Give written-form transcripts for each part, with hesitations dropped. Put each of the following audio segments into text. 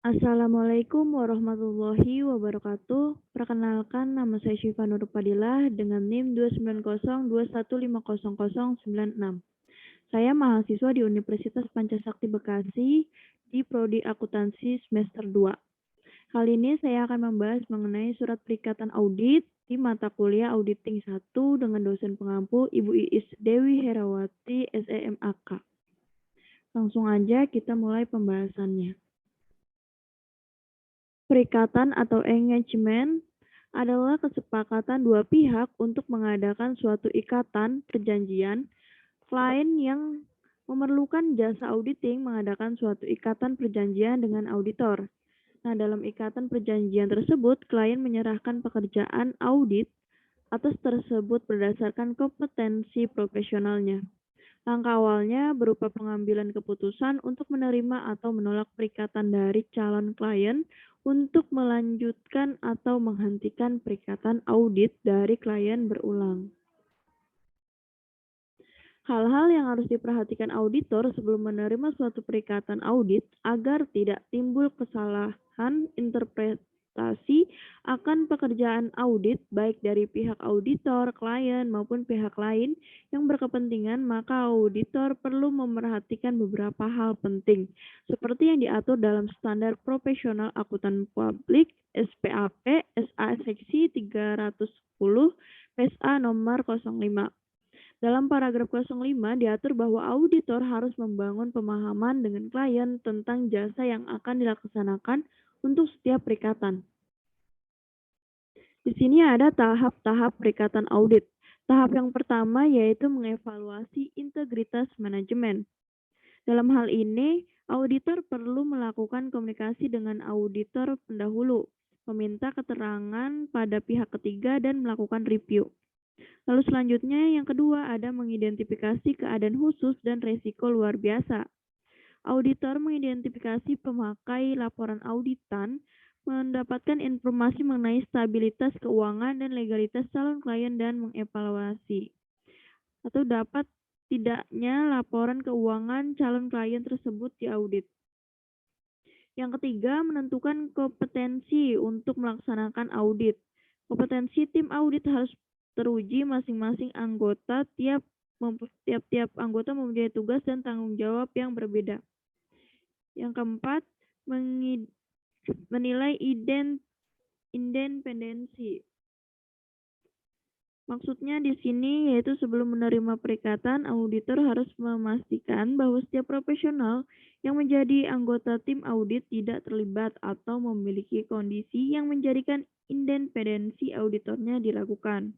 Assalamualaikum warahmatullahi wabarakatuh. Perkenalkan, nama saya Syifa Nur Fadilah dengan NIM 29021500096. Saya mahasiswa di Universitas Pancasakti Bekasi di Prodi Akuntansi semester 2. Kali ini saya akan membahas mengenai surat perikatan audit di mata kuliah Auditing 1 dengan dosen pengampu Ibu Iis Dewi Herawati SEMAK. Langsung aja kita mulai pembahasannya. Perikatan atau engagement adalah kesepakatan dua pihak untuk mengadakan suatu ikatan perjanjian. Klien yang memerlukan jasa auditing mengadakan suatu ikatan perjanjian dengan auditor. Nah, dalam ikatan perjanjian tersebut, klien menyerahkan pekerjaan audit atas tersebut berdasarkan kompetensi profesionalnya. Langkah awalnya berupa pengambilan keputusan untuk menerima atau menolak perikatan dari calon klien untuk melanjutkan atau menghentikan perikatan audit dari klien berulang. Hal-hal yang harus diperhatikan auditor sebelum menerima suatu perikatan audit agar tidak timbul kesalahan interpretasi akan pekerjaan audit baik dari pihak auditor, klien, maupun pihak lain yang berkepentingan, maka auditor perlu memerhatikan beberapa hal penting, seperti yang diatur dalam Standar Profesional Akuntan Publik SPAP SA Seksi 310 PSA nomor 05. Dalam paragraf 05 diatur bahwa auditor harus membangun pemahaman dengan klien tentang jasa yang akan dilaksanakan untuk setiap perikatan. Di sini ada tahap-tahap perikatan audit. Tahap yang pertama yaitu mengevaluasi integritas manajemen. Dalam hal ini, auditor perlu melakukan komunikasi dengan auditor pendahulu, meminta keterangan pada pihak ketiga dan melakukan review. Lalu selanjutnya yang kedua ada mengidentifikasi keadaan khusus dan resiko luar biasa. Auditor mengidentifikasi pemakai laporan auditan, mendapatkan informasi mengenai stabilitas keuangan dan legalitas calon klien dan mengevaluasi. Atau dapat tidaknya laporan keuangan calon klien tersebut diaudit. Yang ketiga, menentukan kompetensi untuk melaksanakan audit. Kompetensi tim audit harus teruji masing-masing anggota, tiap-tiap anggota mempunyai tugas dan tanggung jawab yang berbeda. Yang keempat, menilai independensi. Maksudnya di sini yaitu sebelum menerima perikatan, auditor harus memastikan bahwa setiap profesional yang menjadi anggota tim audit tidak terlibat atau memiliki kondisi yang menjadikan independensi auditornya diragukan.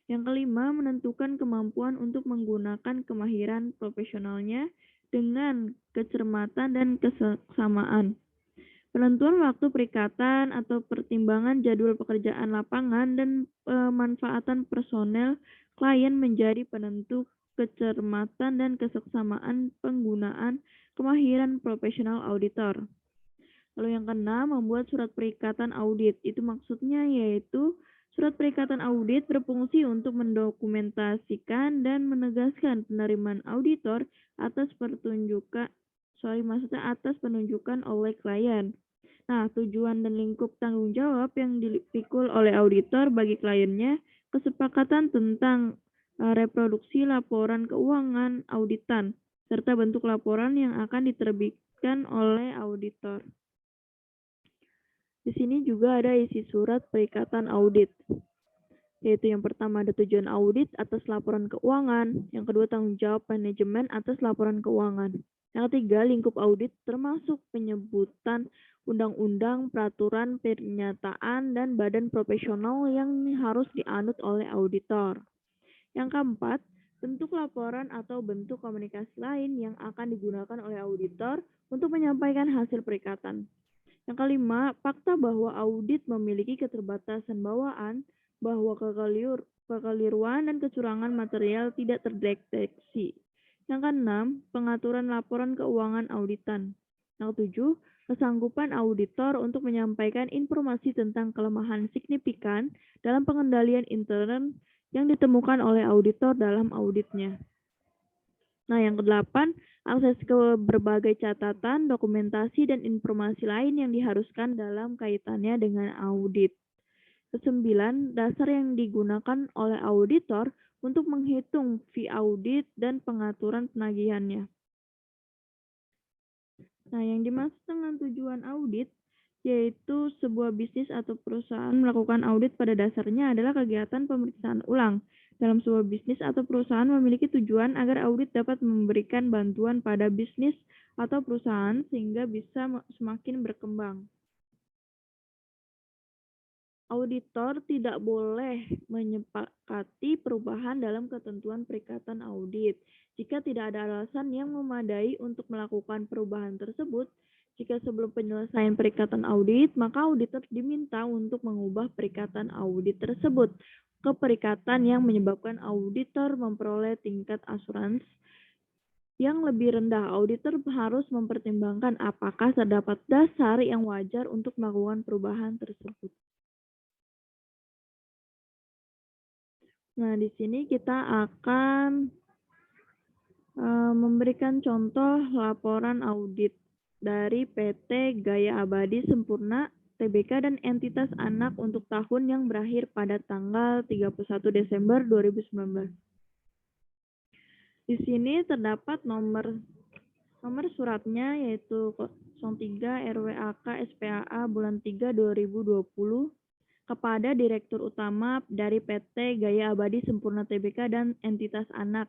Yang kelima, menentukan kemampuan untuk menggunakan kemahiran profesionalnya dengan kecermatan dan keseksama. Penentuan waktu perikatan atau pertimbangan jadwal pekerjaan lapangan dan pemanfaatan personel klien menjadi penentu kecermatan dan keseksamaan penggunaan kemahiran profesional auditor. Lalu yang keenam, membuat surat perikatan audit. Itu maksudnya yaitu surat perikatan audit berfungsi untuk mendokumentasikan dan menegaskan penerimaan auditor atas penunjukan oleh klien. Nah, tujuan dan lingkup tanggung jawab yang dipikul oleh auditor bagi kliennya, kesepakatan tentang reproduksi laporan keuangan auditan, serta bentuk laporan yang akan diterbitkan oleh auditor. Di sini juga ada isi surat perikatan audit, yaitu yang pertama ada tujuan audit atas laporan keuangan, yang kedua tanggung jawab manajemen atas laporan keuangan, yang ketiga lingkup audit termasuk penyebutan undang-undang, peraturan, pernyataan, dan badan profesional yang harus dianut oleh auditor. Yang keempat, bentuk laporan atau bentuk komunikasi lain yang akan digunakan oleh auditor untuk menyampaikan hasil perikatan. Yang kelima, fakta bahwa audit memiliki keterbatasan bawaan, bahwa kekeliruan dan kecurangan material tidak terdeteksi. Yang keenam, pengaturan laporan keuangan auditan. Yang ketujuh, kesanggupan auditor untuk menyampaikan informasi tentang kelemahan signifikan dalam pengendalian intern yang ditemukan oleh auditor dalam auditnya. Nah, yang kedelapan, akses ke berbagai catatan, dokumentasi, dan informasi lain yang diharuskan dalam kaitannya dengan audit. Kesembilan, dasar yang digunakan oleh auditor untuk menghitung fee audit dan pengaturan penagihannya. Nah, yang dimaksud dengan tujuan audit yaitu sebuah bisnis atau perusahaan melakukan audit pada dasarnya adalah kegiatan pemeriksaan ulang. Dalam sebuah bisnis atau perusahaan memiliki tujuan agar audit dapat memberikan bantuan pada bisnis atau perusahaan sehingga bisa semakin berkembang. Auditor tidak boleh menyepakati perubahan dalam ketentuan perikatan audit. Jika tidak ada alasan yang memadai untuk melakukan perubahan tersebut, jika sebelum penyelesaian perikatan audit, maka auditor diminta untuk mengubah perikatan audit tersebut ke perikatan yang menyebabkan auditor memperoleh tingkat asuransi yang lebih rendah. Auditor harus mempertimbangkan apakah terdapat dasar yang wajar untuk melakukan perubahan tersebut. Nah, di sini kita akan memberikan contoh laporan audit dari PT Gaya Abadi Sempurna Tbk dan entitas anak untuk tahun yang berakhir pada tanggal 31 Desember 2019. Di sini terdapat nomor suratnya yaitu 03 RWAK SPAA bulan 3 2020 kepada Direktur Utama dari PT Gaya Abadi Sempurna Tbk dan entitas anak.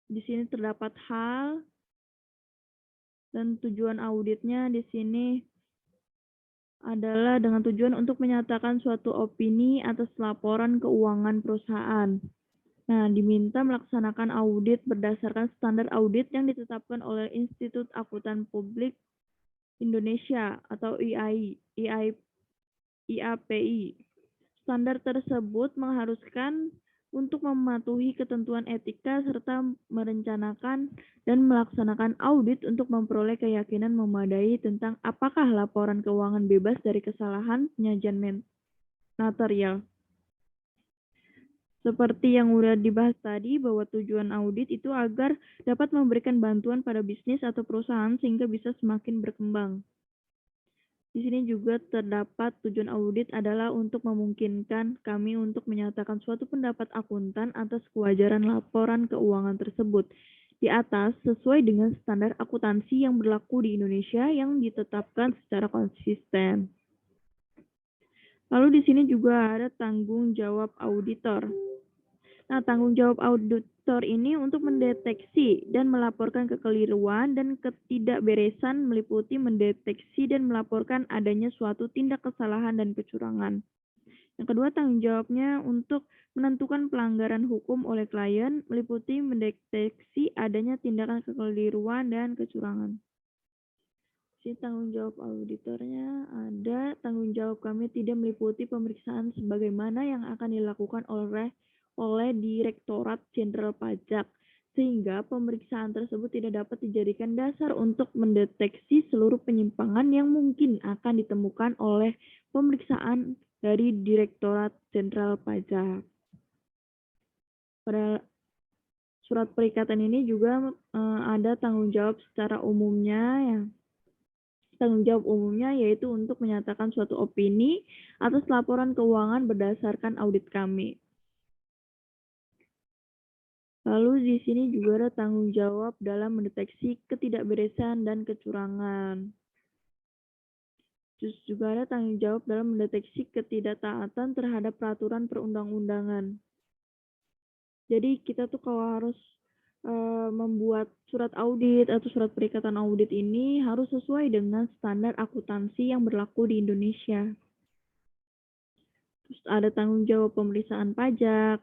Di sini terdapat hal dan tujuan auditnya di sini adalah dengan tujuan untuk menyatakan suatu opini atas laporan keuangan perusahaan. Nah, diminta melaksanakan audit berdasarkan standar audit yang ditetapkan oleh Institut Akuntan Publik Indonesia atau IAPI. Standar tersebut mengharuskan untuk mematuhi ketentuan etika serta merencanakan dan melaksanakan audit untuk memperoleh keyakinan memadai tentang apakah laporan keuangan bebas dari kesalahan penyajian material. Seperti yang sudah dibahas tadi, bahwa tujuan audit itu agar dapat memberikan bantuan pada bisnis atau perusahaan sehingga bisa semakin berkembang. Di sini juga terdapat tujuan audit adalah untuk memungkinkan kami untuk menyatakan suatu pendapat akuntan atas kewajaran laporan keuangan tersebut di atas sesuai dengan standar akuntansi yang berlaku di Indonesia yang ditetapkan secara konsisten. Lalu di sini juga ada tanggung jawab auditor. Nah, tanggung jawab auditor ini untuk mendeteksi dan melaporkan kekeliruan dan ketidakberesan meliputi mendeteksi dan melaporkan adanya suatu tindak kesalahan dan kecurangan. Yang kedua, tanggung jawabnya untuk menentukan pelanggaran hukum oleh klien meliputi mendeteksi adanya tindakan kekeliruan dan kecurangan. Si tanggung jawab auditornya ada tanggung jawab kami tidak meliputi pemeriksaan sebagaimana yang akan dilakukan oleh Direktorat Jenderal Pajak, sehingga pemeriksaan tersebut tidak dapat dijadikan dasar untuk mendeteksi seluruh penyimpangan yang mungkin akan ditemukan oleh pemeriksaan dari Direktorat Jenderal Pajak. Pada surat perikatan ini juga ada tanggung jawab secara umumnya ya. Tanggung jawab umumnya yaitu untuk menyatakan suatu opini atas laporan keuangan berdasarkan audit kami. Lalu di sini juga ada tanggung jawab dalam mendeteksi ketidakberesan dan kecurangan. Terus juga ada tanggung jawab dalam mendeteksi ketidaktaatan terhadap peraturan perundang-undangan. Jadi kita tuh kalau harus membuat surat audit atau surat perikatan audit ini harus sesuai dengan standar akuntansi yang berlaku di Indonesia. Terus ada tanggung jawab pemeriksaan pajak.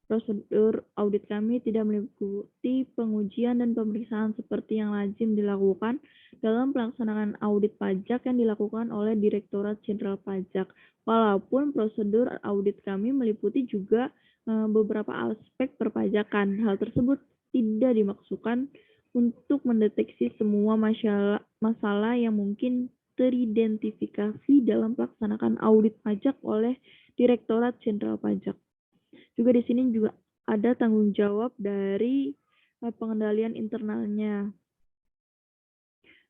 Prosedur audit kami tidak meliputi pengujian dan pemeriksaan seperti yang lazim dilakukan dalam pelaksanaan audit pajak yang dilakukan oleh Direktorat Jenderal Pajak. Walaupun prosedur audit kami meliputi juga beberapa aspek perpajakan. Hal tersebut tidak dimaksudkan untuk mendeteksi semua masalah yang mungkin teridentifikasi dalam pelaksanaan audit pajak oleh Direktorat Jenderal Pajak. Juga di sini juga ada tanggung jawab dari pengendalian internalnya.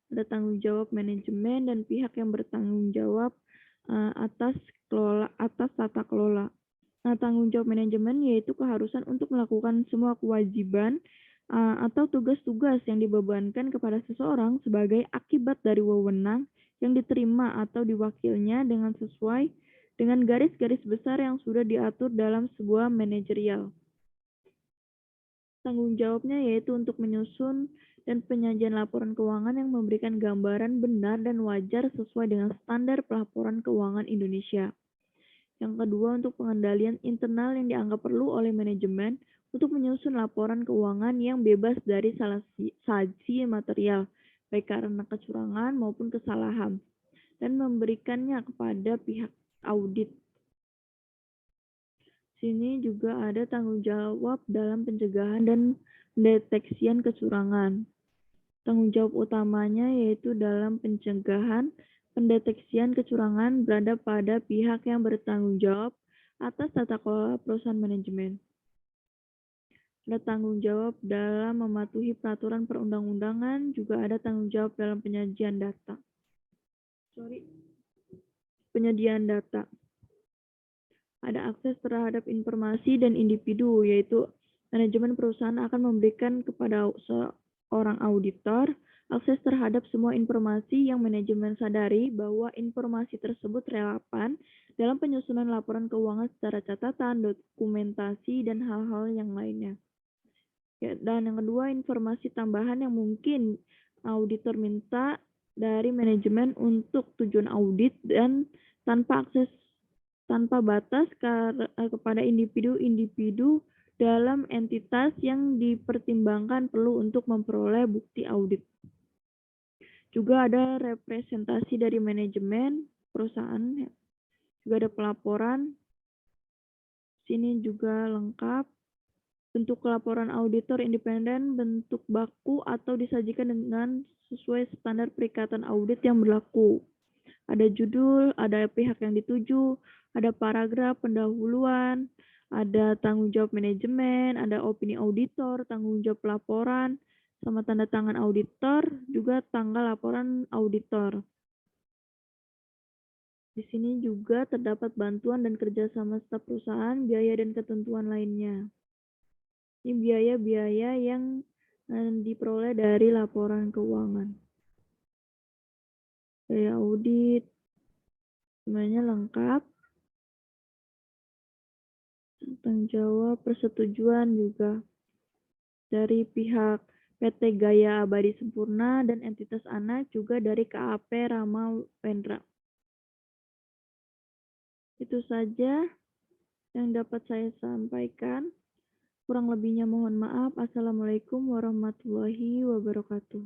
Ada tanggung jawab manajemen dan pihak yang bertanggung jawab atas tata kelola. Nah, tanggung jawab manajemen yaitu keharusan untuk melakukan semua kewajiban atau tugas-tugas yang dibebankan kepada seseorang sebagai akibat dari wewenang yang diterima atau diwakilnya dengan sesuai dengan garis-garis besar yang sudah diatur dalam sebuah manajerial. Tanggung jawabnya yaitu untuk menyusun dan penyajian laporan keuangan yang memberikan gambaran benar dan wajar sesuai dengan standar pelaporan keuangan Indonesia. Yang kedua, untuk pengendalian internal yang dianggap perlu oleh manajemen untuk menyusun laporan keuangan yang bebas dari saji material, baik karena kecurangan maupun kesalahan, dan memberikannya kepada pihak audit. Sini juga ada tanggung jawab dalam pencegahan dan pendeteksian kecurangan. Tanggung jawab utamanya yaitu dalam pencegahan, pendeteksian kecurangan berada pada pihak yang bertanggung jawab atas tata kelola perusahaan manajemen. Ada tanggung jawab dalam mematuhi peraturan perundang-undangan, juga ada tanggung jawab dalam penyediaan data. Penyediaan data. Ada akses terhadap informasi dan individu, yaitu manajemen perusahaan akan memberikan kepada seorang auditor akses terhadap semua informasi yang manajemen sadari bahwa informasi tersebut relevan dalam penyusunan laporan keuangan secara catatan, dokumentasi, dan hal-hal yang lainnya. Ya, dan yang kedua, informasi tambahan yang mungkin auditor minta dari manajemen untuk tujuan audit dan tanpa batas kepada individu-individu dalam entitas yang dipertimbangkan perlu untuk memperoleh bukti audit. Juga ada representasi dari manajemen perusahaan, juga ada pelaporan. Sini juga lengkap. Bentuk laporan auditor independen, bentuk baku atau disajikan dengan sesuai standar perikatan audit yang berlaku. Ada judul, ada pihak yang dituju, ada paragraf pendahuluan, ada tanggung jawab manajemen, ada opini auditor, tanggung jawab laporan, sama tanda tangan auditor, juga tanggal laporan auditor. Di sini juga terdapat bantuan dan kerjasama staf perusahaan, biaya dan ketentuan lainnya. Ini biaya-biaya yang diperoleh dari laporan keuangan. Biaya audit, semuanya lengkap. Tanggung jawab, persetujuan juga dari pihak PT Gaya Abadi Sempurna dan entitas anak juga dari KAP Rama Wendra. Itu saja yang dapat saya sampaikan. Kurang lebihnya mohon maaf. Assalamualaikum warahmatullahi wabarakatuh.